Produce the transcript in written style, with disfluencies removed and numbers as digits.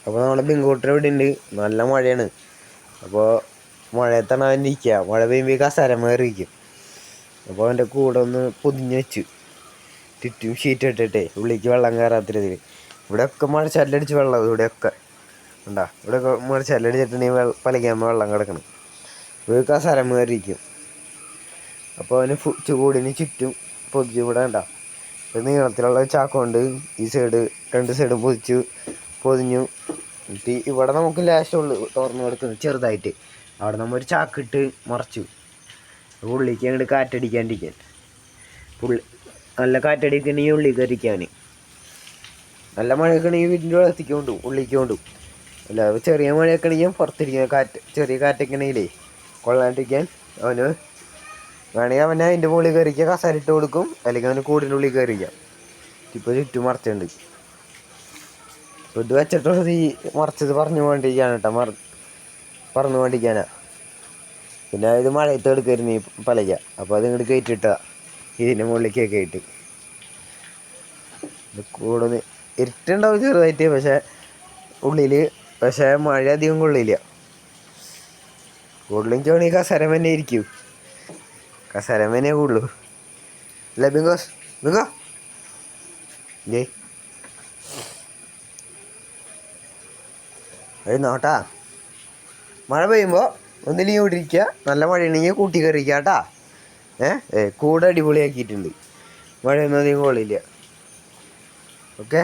അപ്പോൾ നമ്മുടെ ബിങ്കൂട്ടർ ഇവിടെ ഉണ്ട്. നല്ല മഴയാണ്. അപ്പോൾ മഴയത്താണ് അവൻ ഇരിക്കുക. മഴ പെയ്യുമ്പോൾ കസരമേറിയിരിക്കും. അപ്പോൾ അവൻ്റെ കൂടെ ഒന്ന് പൊതിഞ്ഞ് വെച്ചു, ചുറ്റും ഷീറ്റ് ഇട്ടിട്ടേ ഉള്ളിലേക്ക് വെള്ളം കയറാത്ത രീതിയിൽ. ഇവിടെയൊക്കെ മഴച്ചാലടിച്ച് വെള്ളം, ഇവിടെയൊക്കെ ഉണ്ടാ, ഇവിടെയൊക്കെ മഴച്ചാലടിച്ചിട്ടുണ്ടെങ്കിൽ പലകയാകുമ്പോൾ വെള്ളം കിടക്കണം. ഒരു കസരമേറിയിരിക്കും. അപ്പോൾ അവന് ചൂടിന് ചുറ്റും പൊതിച്ച് ഇവിടെ ഉണ്ടാ, നീളത്തിലുള്ള ചാക്കുകൊണ്ട് ഈ സൈഡ് 2 സൈഡും പൊതിഞ്ഞു. എന്നിട്ട് ഇവിടെ നമുക്ക് ലാസ്റ്റുള്ളൂ തുറന്നു കൊടുക്കുന്നത് ചെറുതായിട്ട്. അവിടെ നമ്മൾ ഒരു ചാക്കിട്ട് മറച്ചു, ഉള്ളിലേക്ക് അങ്ങോട്ട് കാറ്റടിക്കാണ്ടിരിക്കാൻ. നല്ല കാറ്റടിക്കണമെങ്കിൽ ഉള്ളിൽ കയറിക്കാൻ. നല്ല മഴയൊക്കെ ആണെങ്കിൽ വീട്ടിൻ്റെ വെള്ളത്തേക്ക് കൊണ്ടു, ഉള്ളിലേക്ക് കൊണ്ടു. അല്ല ചെറിയ മഴയൊക്കെ ആണെങ്കിൽ പുറത്തിരിക്കാൻ, ചെറിയ കാറ്റൊക്കെ ആണെങ്കിലേ കൊള്ളാണ്ടിരിക്കാൻ അവന് വേണമെങ്കിൽ അവനെ അതിൻ്റെ മുകളിൽ കയറിക്കുക, കസേര ഇട്ട് കൊടുക്കും. അല്ലെങ്കിൽ അവന് കൂടിൻ്റെ ഉള്ളിൽ കയറിക്കാം. ഇപ്പോൾ ചുറ്റും മറച്ചുണ്ട്. ഇത് വെച്ചിട്ടുള്ളത് ഈ മറച്ചത് പറഞ്ഞു പോകണ്ടിരിക്കുകയാണ് കേട്ടോ, പറന്നു പോകണ്ടിരിക്കാനാ. പിന്നെ ഇത് മഴയത്ത് എടുക്കരുന്നു ഈ പലക. അപ്പോൾ അത് ഇങ്ങോട്ട് കയറ്റിട്ടാ ഇതിൻ്റെ മുകളിലേക്കൊക്കെ ആയിട്ട്. കൂടുതൽ ഇരുട്ടുണ്ടാവും ചെറുതായിട്ട്, ഉള്ളിൽ മഴ അധികം കൊള്ളില്ല. കൂടുതലും ഈ കസരം തന്നെ ഇരിക്കും, കസരം തന്നെ കൂടുതലൂ. അല്ല ബിങ്കോ ഇല്ലേ നോട്ടാ. മഴ പെയ്യുമ്പോൾ ഒന്ന് ലീവ് ഇട്ടിരിക്കുക. നല്ല മഴയാണെങ്കിൽ കൂട്ടി കയറിയിരിക്കുക കേട്ടാ. കൂടെ അടിപൊളിയാക്കിയിട്ടുണ്ട്. മഴയൊന്നും അധികം കൊള്ളില്ല. ഓക്കെ.